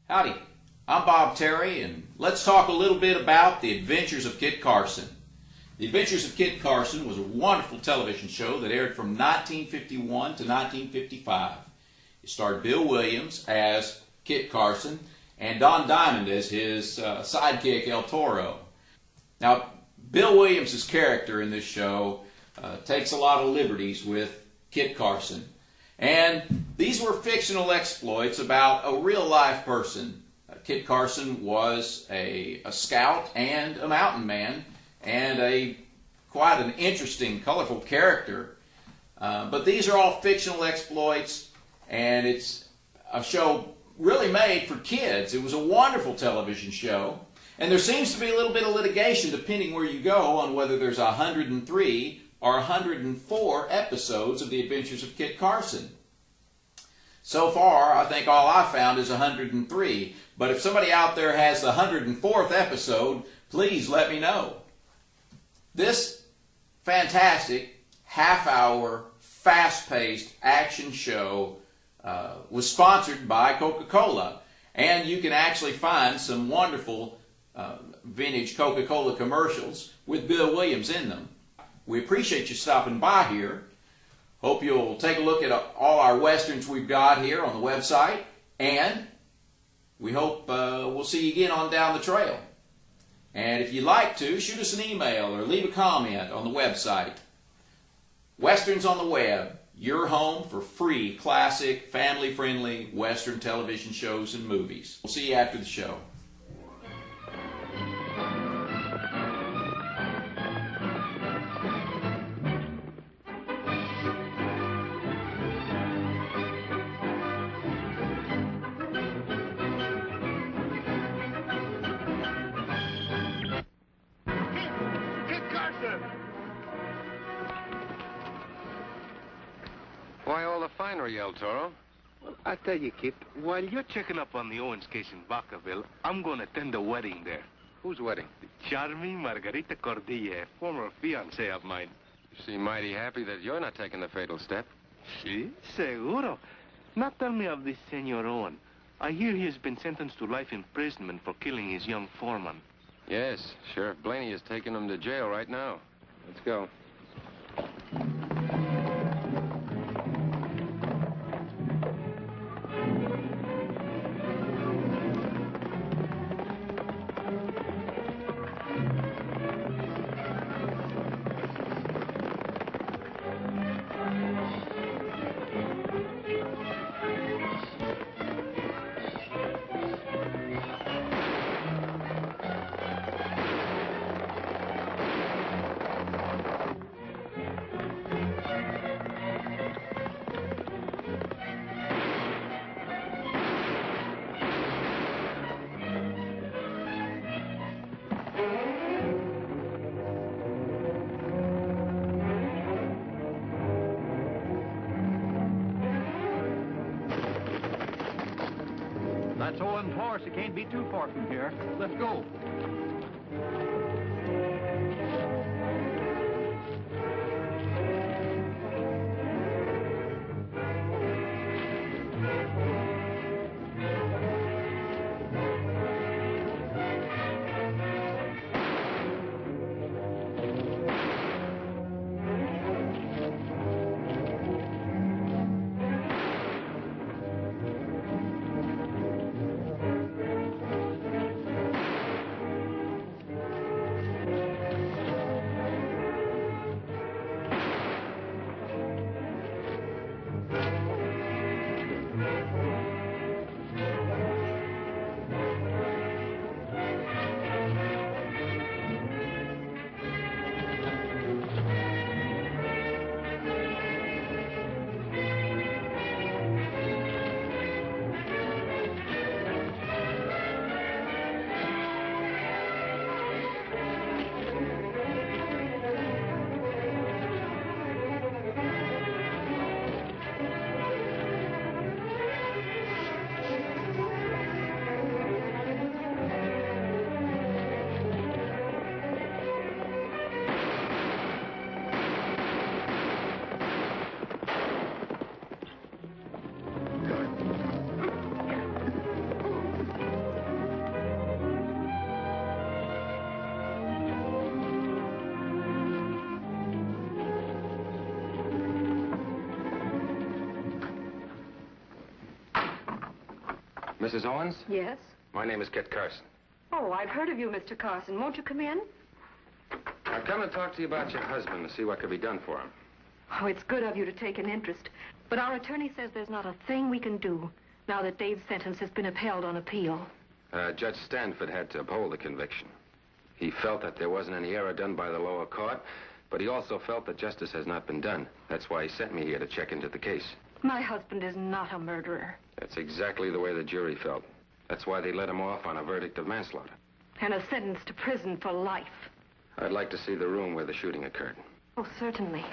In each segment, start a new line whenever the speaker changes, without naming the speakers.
Howdy, I'm Bob Terry, and let's talk a little bit about The Adventures of Kit Carson. The Adventures of Kit Carson was a wonderful television show that aired from 1951 to 1955. It starred Bill Williams as Kit Carson and Don Diamond as his sidekick El Toro. Now, Bill Williams' character in this show takes a lot of liberties with Kit Carson. And these were fictional exploits about a real-life person. Kit Carson was a scout and a mountain man, and quite an interesting, colorful character. But these are all fictional exploits, and it's a show really made for kids. It was a wonderful television show, and there seems to be a little bit of litigation depending where you go on whether there's 103 or 104 episodes of The Adventures of Kit Carson. So far, I think all I found is 103. But if somebody out there has the 104th episode, please let me know. This fantastic half-hour, fast-paced action show was sponsored by Coca-Cola. And you can actually find some wonderful vintage Coca-Cola commercials with Bill Williams in them. We appreciate you stopping by here. Hope you'll take a look at all our westerns we've got here on the website, and we hope we'll see you again on down the trail. And if you'd like to, shoot us an email or leave a comment on the website. Westerns on the Web, your home for free, classic, family-friendly Western television shows and movies. We'll see you after the show.
Why all the finery, El Toro?
Well, I tell you, Kit, while you're checking up on the Owens case in Vacaville, I'm going to attend a wedding there.
Whose wedding?
The charming Margarita Cordilla, former fiancée of mine.
You seem mighty happy that you're not taking the fatal step.
Si, seguro. Now tell me of this Senor Owen. I hear he has been sentenced to life imprisonment for killing his young foreman.
Yes, Sheriff Blaney is taking him to jail right now. Let's go.
That's Owen's horse. It can't be too far from here. Let's go.
Mrs. Owens?
Yes?
My name is Kit Carson.
Oh, I've heard of you, Mr. Carson. Won't you come in?
I've come to talk to you about your husband to see what could be done for him.
Oh, it's good of you to take an interest. But our attorney says there's not a thing we can do now that Dave's sentence has been upheld on appeal.
Judge Stanford had to uphold the conviction. He felt that there wasn't any error done by the lower court, but he also felt that justice has not been done. That's why he sent me here to check into the case.
My husband is not a murderer.
That's exactly the way the jury felt. That's why they let him off on a verdict of manslaughter.
And a sentence to prison for life.
I'd like to see the room where the shooting occurred.
Oh, certainly.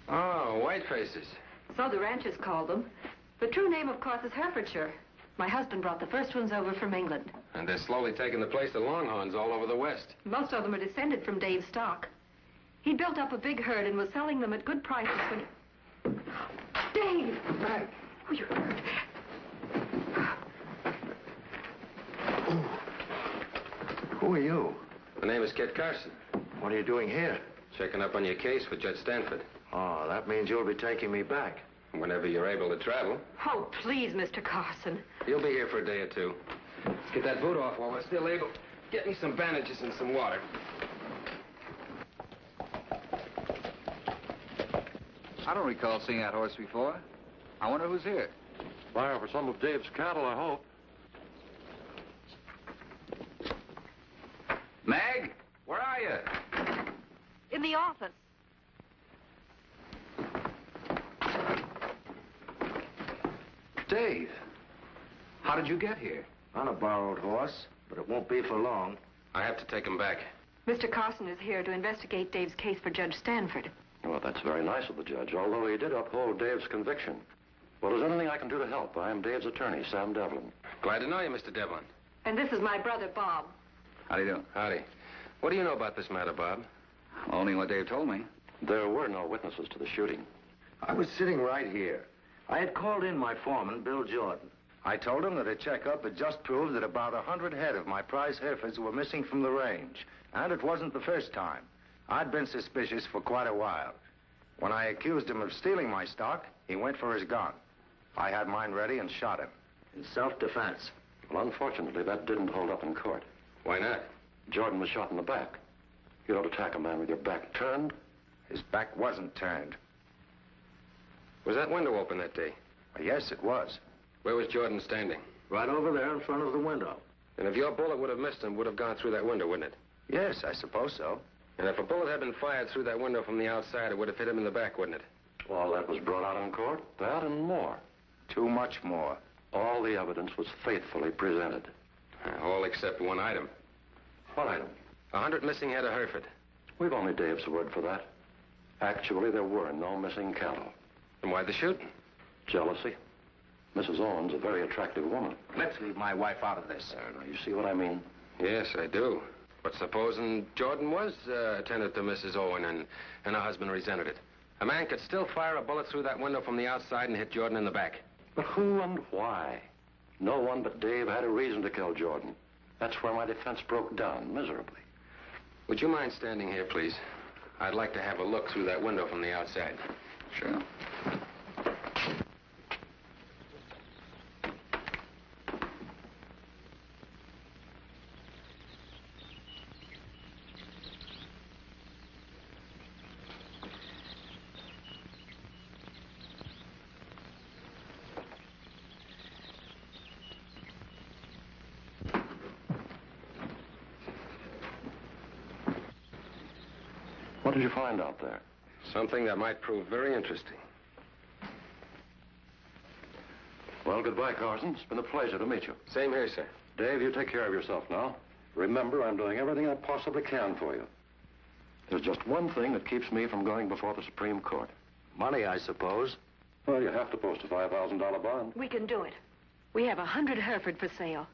Oh, white faces.
So the ranchers call them. The true name, of course, is Herefordshire. My husband brought the first ones over from England.
And they're slowly taking the place of Longhorns all over the West.
Most of them are descended from Dave's stock. He built up a big herd and was selling them at good prices when he... Dave!
Hey.
Oh, you're hurt.
Who are you?
The name is Kit Carson.
What are you doing here?
Checking up on your case for Judge Stanford.
Oh, that means you'll be taking me back.
Whenever you're able to travel.
Oh, please, Mr. Carson.
You'll be here for a day or two. Let's get that boot off while we're still able. Get me some bandages and some water.
I don't recall seeing that horse before. I wonder who's here.
Buyer for some of Dave's cattle, I hope.
Mag, where are you?
In the office.
Dave, how did you get here?
On a borrowed horse, but it won't be for long.
I have to take him back.
Mr. Carson is here to investigate Dave's case for Judge Stanford.
Well, that's very nice of the judge, although he did uphold Dave's conviction. Well, is there anything I can do to help? I am Dave's attorney, Sam Devlin.
Glad to know you, Mr. Devlin.
And this is my brother, Bob.
How do you do?
Howdy. What do you know about this matter, Bob?
Only what Dave told me.
There were no witnesses to the shooting.
I was sitting right here. I had called in my foreman, Bill Jordan. I told him that a checkup had just proved that about 100 head of my prize Herefords were missing from the range. And it wasn't the first time. I'd been suspicious for quite a while. When I accused him of stealing my stock, he went for his gun. I had mine ready and shot him. In self-defense.
Well, unfortunately, that didn't hold up in court.
Why not?
Jordan was shot in the back. You don't attack a man with your back turned.
His back wasn't turned.
Was that window open that day?
Yes, it was.
Where was Jordan standing?
Right over there in front of the window.
And if your bullet would have missed him, would have gone through that window, wouldn't it?
Yes, I suppose so.
And if a bullet had been fired through that window from the outside, it would have hit him in the back, wouldn't it?
All that was brought out in court. That and more.
Too much more.
All the evidence was faithfully presented.
All except one item.
What item?
100 missing head of Hereford.
We've only Dave's word for that. Actually, there were no missing cattle.
And why the shooting?
Jealousy. Mrs. Owens, a very attractive woman.
Let's leave my wife out of this.
Now, you see what I mean?
Yes, I do. But supposing Jordan was attended to Mrs. Owen and her husband resented it. A man could still fire a bullet through that window from the outside and hit Jordan in the back.
But who and why? No one but Dave had a reason to kill Jordan. That's where my defense broke down miserably.
Would you mind standing here, please? I'd like to have a look through that window from the outside.
Sure.
What did you find out there?
Something that might prove very interesting.
Well, goodbye, Carson. It's been a pleasure to meet you.
Same here, sir.
Dave, you take care of yourself now. Remember, I'm doing everything I possibly can for you. There's just one thing that keeps me from going before the Supreme Court.
Money, I suppose.
Well, you have to post a $5,000 bond.
We can do it. We have 100 Hereford for sale.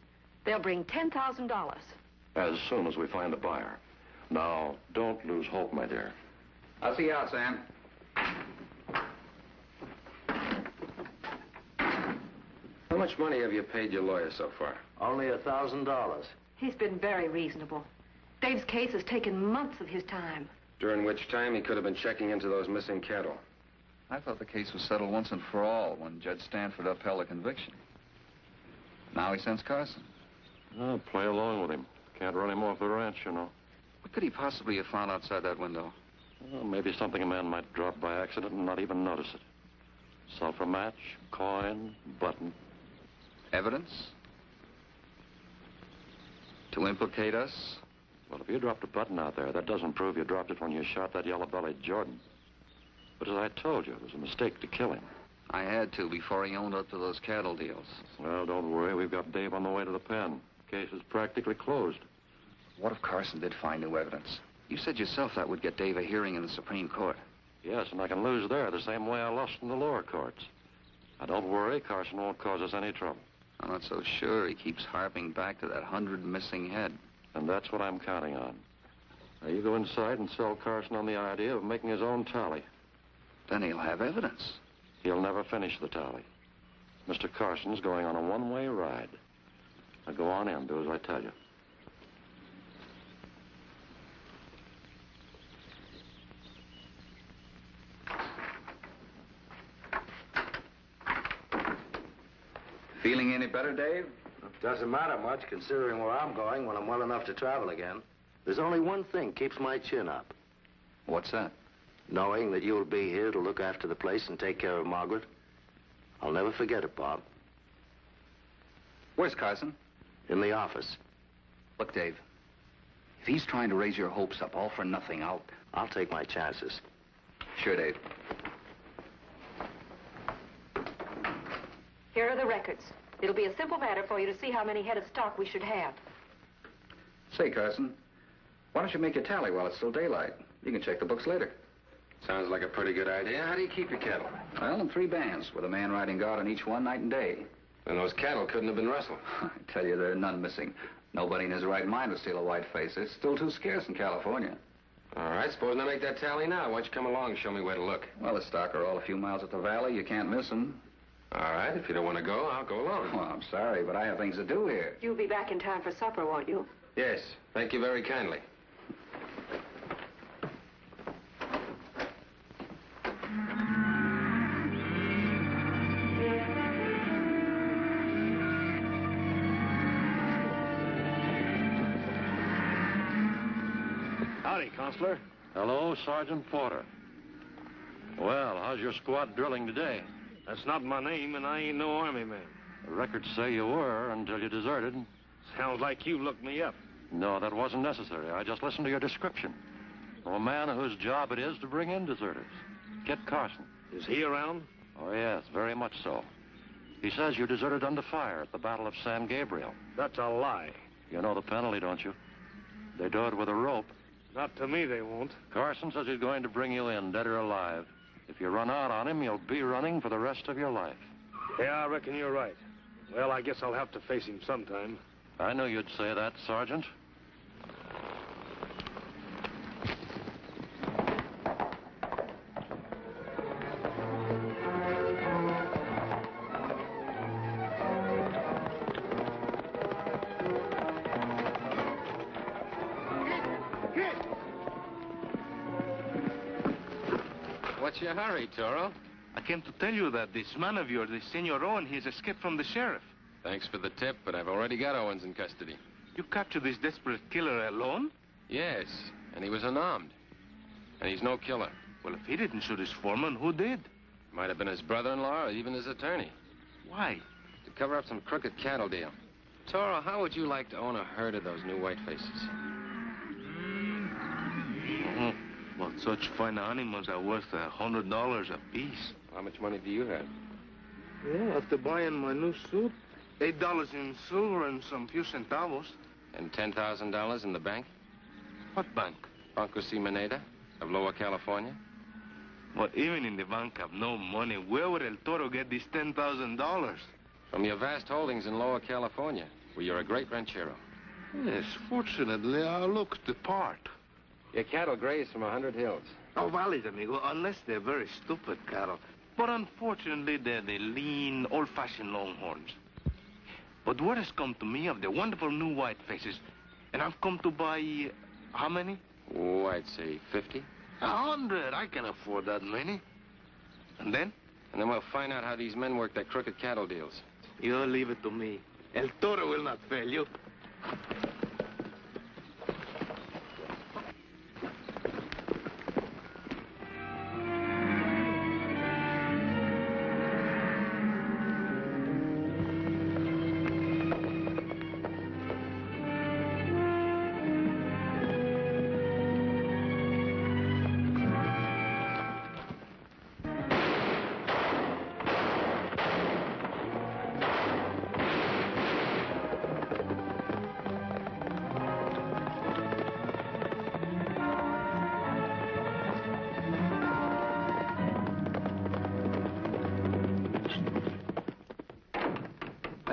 They'll bring $10,000.
As soon as we find a buyer. Now, don't lose hope, my dear.
I'll see you out, Sam.
much money have you paid your lawyer so far?
Only $1,000.
He's been very reasonable. Dave's case has taken months of his time.
During which time he could have been checking into those missing cattle.
I thought the case was settled once and for all when Judge Stanford upheld the conviction. Now he sends Carson.
Oh, play along with him. Can't run him off the ranch, you know.
What could he possibly have found outside that window?
Well, maybe something a man might drop by accident and not even notice it. Sulfur match, coin, button.
Evidence? To implicate us?
Well, if you dropped a button out there, that doesn't prove you dropped it when you shot that yellow-bellied Jordan. But as I told you, it was a mistake to kill him.
I had to before he owned up to those cattle deals.
Well, don't worry. We've got Dave on the way to the pen. Case is practically closed.
What if Carson did find new evidence? You said yourself that would get Dave a hearing in the Supreme Court.
Yes, and I can lose there the same way I lost in the lower courts. Now, don't worry. Carson won't cause us any trouble.
I'm not so sure. He keeps harping back to that 100 missing head.
And that's what I'm counting on. Now, you go inside and sell Carson on the idea of making his own tally.
Then he'll have evidence.
He'll never finish the tally. Mr. Carson's going on a one-way ride. Now, go on in. Do as I tell you.
Feeling any better, Dave?
Doesn't matter much, considering where I'm going when I'm well enough to travel again. There's only one thing keeps my chin up.
What's that?
Knowing that you'll be here to look after the place and take care of Margaret. I'll never forget it, Bob.
Where's Carson?
In the office.
Look, Dave, if he's trying to raise your hopes up all for nothing,
I'll take my chances.
Sure, Dave.
Here are the records. It'll be a simple matter for you to see how many head of stock we should have.
Say, Carson, why don't you make a tally while it's still daylight? You can check the books later.
Sounds like a pretty good idea. How do you keep your cattle?
Well, in 3 bands, with a man riding guard on each one night and day.
And those cattle couldn't have been rustled.
I tell you, there are none missing. Nobody in his right mind would steal a white face. It's still too scarce in California.
All right, suppose I make that tally now. Why don't you come along and show me where to look?
Well, the stock are all a few miles up the valley. You can't miss them.
All right, if you don't want to go, I'll go along.
Well, I'm sorry, but I have things to do here.
You'll be back in time for supper, won't you?
Yes, thank you very kindly.
Howdy, Counselor.
Hello, Sergeant Porter. Well, how's your squad drilling today?
That's not my name, and I ain't no army man.
The records say you were until you deserted.
Sounds like you looked me up.
No, that wasn't necessary. I just listened to your description. I'm a man whose job it is to bring in deserters. Kit Carson.
Is he around?
Oh, yes, very much so. He says you deserted under fire at the Battle of San Gabriel.
That's a lie.
You know the penalty, don't you? They do it with a rope.
Not to me, they won't.
Carson says he's going to bring you in, dead or alive. If you run out on him, you'll be running for the rest of your life.
Yeah, I reckon you're right. Well, I guess I'll have to face him sometime.
I knew you'd say that, Sergeant.
What's your hurry, Toro?
I came to tell you that this man of yours, this Senor Owen, he's escaped from the sheriff.
Thanks for the tip, but I've already got Owens in custody.
You captured this desperate killer alone?
Yes, and he was unarmed. And he's no killer.
Well, if he didn't shoot his foreman, who did?
Might have been his brother-in-law or even his attorney.
Why?
To cover up some crooked cattle deal. Toro, how would you like to own a herd of those new white faces?
Well, such fine animals are worth $100 apiece.
How much money do you have?
Well, after buying my new suit, $8 in silver and some few centavos.
And $10,000 in the bank?
What bank?
Banco C. Moneda of Lower California?
But even in the bank have no money. Where would El Toro get these $10,000?
From your vast holdings in Lower California, where you're a great ranchero.
Yes, fortunately, I look the part.
Your cattle graze from 100 hills.
Oh, valid, amigo, unless they're very stupid cattle. But unfortunately, they're the lean, old-fashioned longhorns. But word has come to me of the wonderful new white faces, and I've come to buy, how many?
Oh, I'd say 50.
100. I can afford that many. And then?
And then we'll find out how these men work their crooked cattle deals.
You leave it to me. El Toro will not fail you.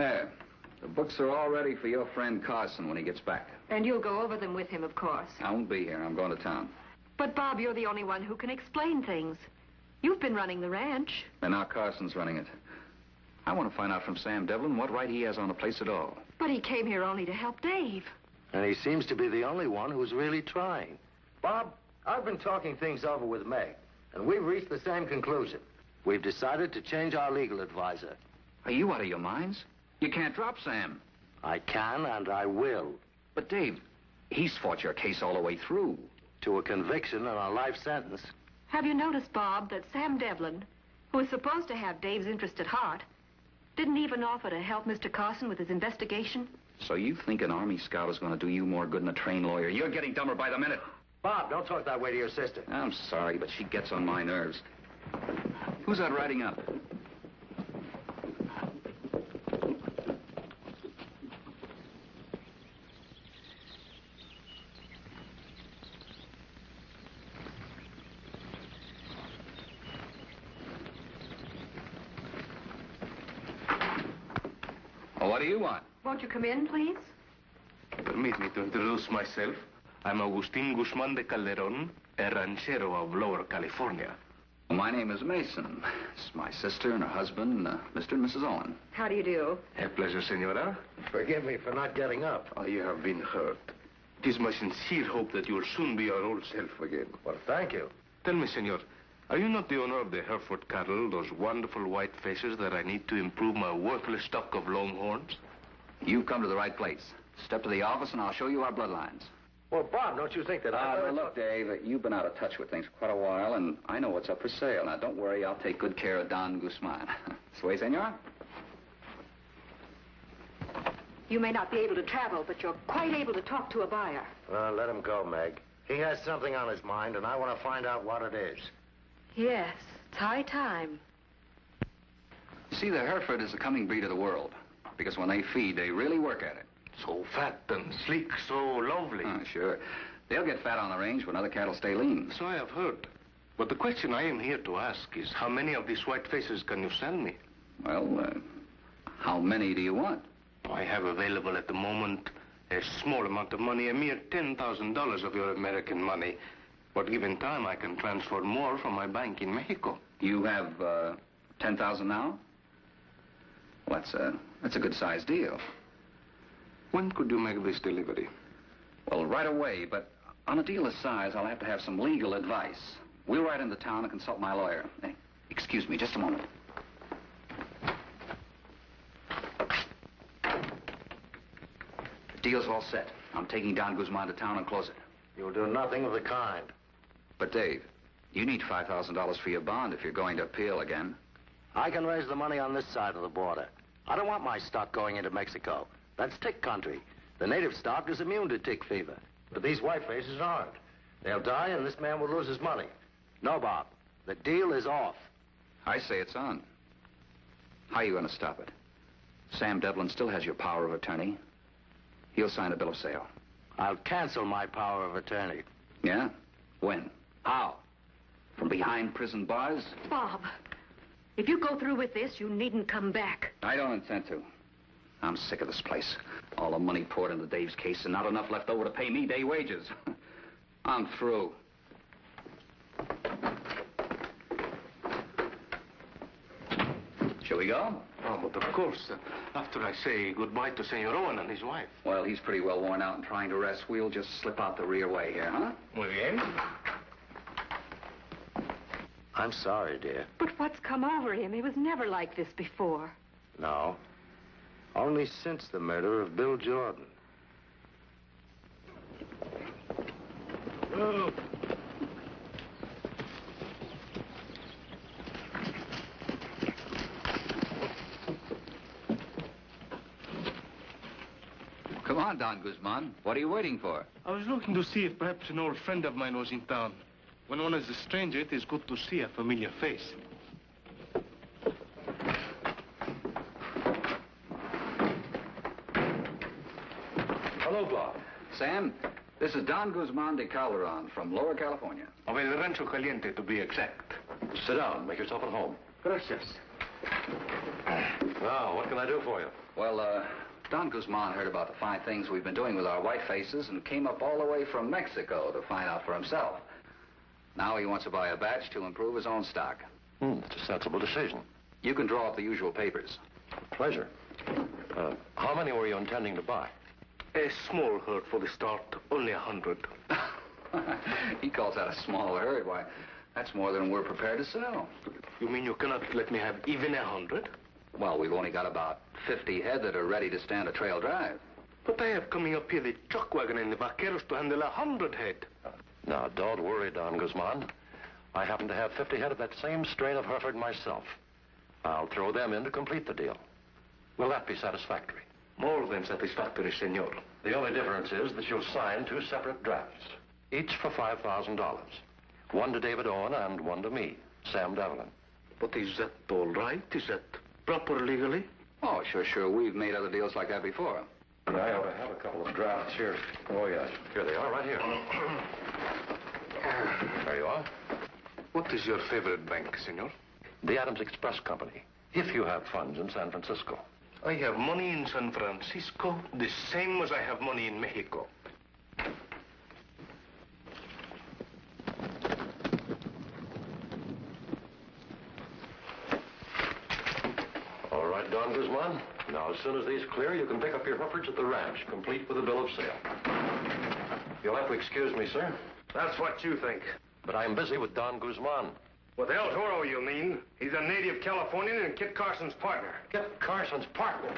There. The books are all ready for your friend Carson when he gets back.
And you'll go over them with him, of course.
I won't be here. I'm going to town.
But, Bob, you're the only one who can explain things. You've been running the ranch.
And now Carson's running it. I want to find out from Sam Devlin what right he has on the place at all.
But he came here only to help Dave.
And he seems to be the only one who's really trying. Bob, I've been talking things over with Meg, and we've reached the same conclusion. We've decided to change our legal advisor.
Are you out of your minds? You can't drop Sam.
I can and I will.
But, Dave, he's fought your case all the way through.
To a conviction and a life sentence.
Have you noticed, Bob, that Sam Devlin, who is supposed to have Dave's interest at heart, didn't even offer to help Mr. Carson with his investigation?
So you think an Army scout is going to do you more good than a trained lawyer? You're getting dumber by the minute.
Bob, don't talk that way to your sister.
I'm sorry, but she gets on my nerves. Who's that riding up? Well, what do you want?
Won't you come in, please?
Permit me to introduce myself. I'm Agustin Guzman de Calderon, a ranchero of Lower California.
Well, my name is Mason. It's my sister and her husband, Mr. and Mrs. Owen.
How do you do?
A pleasure, senora.
Forgive me for not getting up.
I have been hurt. It is my sincere hope that you'll soon be your old self again.
Well, thank you.
Tell me, senor, are you not the owner of the Hereford cattle, those wonderful white faces that I need to improve my worthless stock of longhorns?
You've come to the right place. Step to the office and I'll show you our bloodlines.
Well, Bob, don't you think that
Look, Dave, you've been out of touch with things for quite a while, and I know what's up for sale. Now, don't worry, I'll take good care of Don Guzman. This way, senor?
You may not be able to travel, but you're quite able to talk to a buyer.
Well, let him go, Meg. He has something on his mind, and I want to find out what it is.
Yes, it's high time.
See, the Hereford is the coming breed of the world, because when they feed, they really work at it.
So fat and sleek, so lovely.
Oh, sure. They'll get fat on the range when other cattle stay lean.
So I have heard. But the question I am here to ask is, how many of these white faces can you sell me?
Well, how many do you want?
I have available at the moment a small amount of money, a mere $10,000 of your American money. But given time, I can transfer more from my bank in Mexico.
You have, 10,000 now? Well, that's a good-sized deal.
When could you make this delivery?
Well, right away, but on a deal this size, I'll have to have some legal advice. We'll ride into town and consult my lawyer. Hey, excuse me, just a moment. The deal's all set. I'm taking Don Guzman to town and close it.
You'll do nothing of the kind.
But, Dave, you need $5,000 for your bond if you're going to appeal again.
I can raise the money on this side of the border. I don't want my stock going into Mexico. That's tick country. The native stock is immune to tick fever. But these white faces aren't. They'll die and this man will lose his money. No, Bob. The deal is off.
I say it's on. How are you going to stop it? Sam Devlin still has your power of attorney. He'll sign a bill of sale.
I'll cancel my power of attorney.
Yeah? When? How? From behind prison bars?
Bob, if you go through with this, you needn't come back.
I don't intend to. I'm sick of this place. All the money poured into Dave's case and not enough left over to pay me day wages. I'm through. Shall we go?
Oh, but of course, after I say goodbye to Senor Owen and his wife.
Well, he's pretty well worn out and trying to rest. We'll just slip out the rear way here, huh?
Muy bien.
I'm sorry, dear.
But what's come over him? He was never like this before.
No. Only since the murder of Bill Jordan.
Oh.
Come on, Don Guzman. What are you waiting for?
I was looking to see if perhaps an old friend of mine was in town. When one is a stranger, it is good to see a familiar face.
Hello, Bob. Sam, this is Don Guzman de Calderon from Lower California.
Of El Rancho Caliente, to be exact.
Sit down. Make yourself at home.
Gracias.
Now, what can I do for you?
Well, Don Guzman heard about the fine things we've been doing with our white faces and came up all the way from Mexico to find out for himself. Now he wants to buy a batch to improve his own stock.
It's a sensible decision.
You can draw up the usual papers.
Pleasure. How many were you intending to buy?
A small herd for the start, only 100.
He calls that a small herd. Why, that's more than we're prepared to sell.
You mean you cannot let me have even 100?
Well, we've only got about 50 head that are ready to stand a trail drive.
But I have coming up here the chuck wagon and the vaqueros to handle 100 head.
Now, don't worry, Don Guzman. I happen to have 50 head of that same strain of Hereford myself. I'll throw them in to complete the deal. Will that be satisfactory?
More than satisfactory, senor.
The only difference is that you'll sign 2 separate drafts, each for $5,000. One to David Owen and one to me, Sam Devlin.
But is that all right? Is that proper legally?
Oh, sure. We've made other deals like that before.
I ought to have a couple of drafts here. Oh, yes. Here they are, right here. There you are.
What is your favorite bank, senor?
The Adams Express Company, if you have funds in San Francisco.
I have money in San Francisco, the same as I have money in Mexico.
All right, Don Guzman. Now, as soon as these clear, you can pick up your Herefords at the ranch, complete with a bill of sale. You'll have to excuse me, sir,
That's what you think.
but I'm busy with Don Guzman.
With El Toro, you mean? He's a native Californian and Kit Carson's partner.
Get Carson's partner.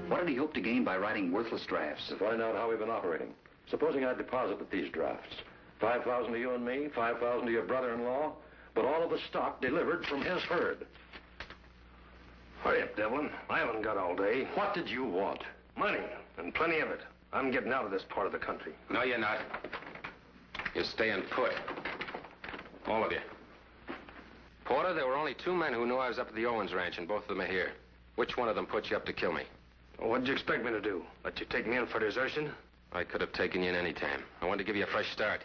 What did he hope to gain by writing worthless drafts?
To find out how we've been operating. Supposing I deposited these drafts. 5,000 to you and me, 5,000 to your brother-in-law, but all of the stock delivered from his herd.
Hurry up, Devlin. I haven't got all day.
What did you want?
Money, and plenty of it. I'm getting out of this part of the country.
No, you're not. You're staying put. All of you. Porter, there were only 2 men who knew I was up at the Owens Ranch, and both of them are here. Which one of them put you up to kill me?
Well, what'd you expect me to do? Let you take me in for desertion?
I could have taken you in any time. I wanted to give you a fresh start.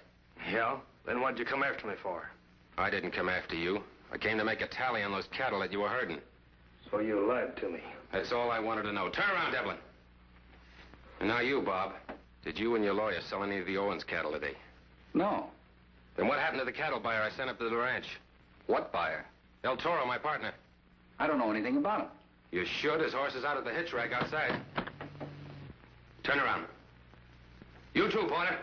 Yeah? Then what'd you come after me for?
I didn't come after you. I came to make a tally on those cattle that you were herding.
So you lied to me.
That's all I wanted to know. Turn around, Devlin. And now you, Bob. Did you and your lawyer sell any of the Owens cattle today?
No.
Then what happened to the cattle buyer I sent up to the ranch?
What buyer?
El Toro, my partner.
I don't know anything about him.
You should. His horse is out at the hitch rack outside. Turn around. You too, Porter.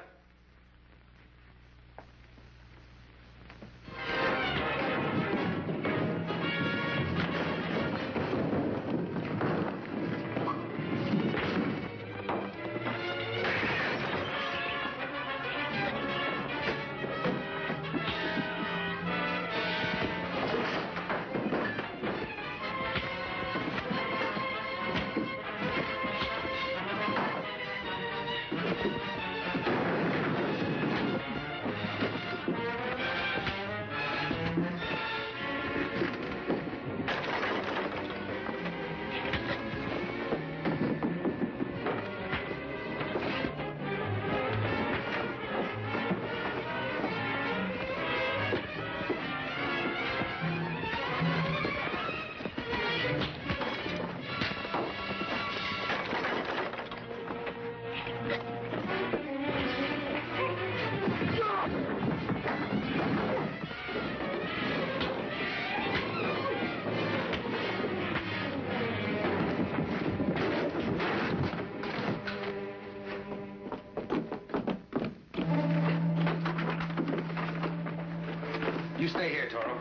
You stay here, Toro.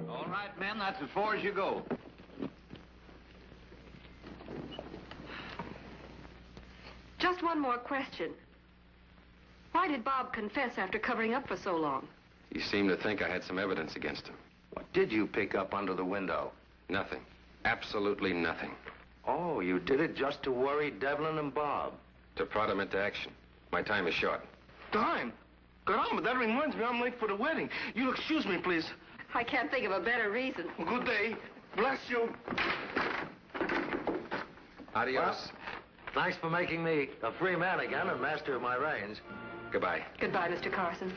All right, men, that's as far as you go.
Just one more question. Why did Bob confess after covering up for so long?
He seemed to think I had some evidence against him.
What did you pick up under the window?
Nothing. Absolutely nothing.
Oh, you did it just to worry Devlin and Bob.
To prod him into action. My time is short.
Time? Caramba, that reminds me I'm late for the wedding. You'll excuse me, please.
I can't think of a better reason.
Good day. Bless you.
Adios.
Thanks for making me a free man again and master of my reins.
Goodbye.
Goodbye, Mr. Carson.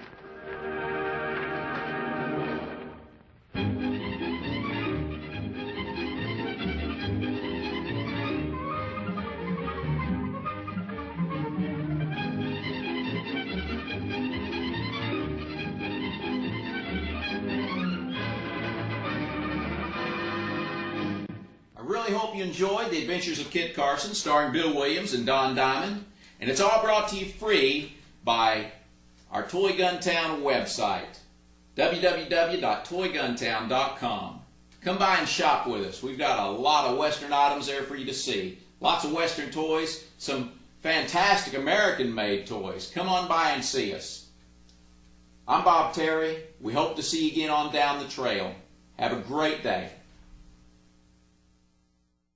I really hope you enjoyed The Adventures of Kit Carson, starring Bill Williams and Don Diamond. And it's all brought to you free by our Toy Gun Town website, www.toyguntown.com. Come by and shop with us. We've got a lot of Western items there for you to see. Lots of Western toys, some fantastic American-made toys. Come on by and see us. I'm Bob Terry. We hope to see you again on down the trail. Have a great day.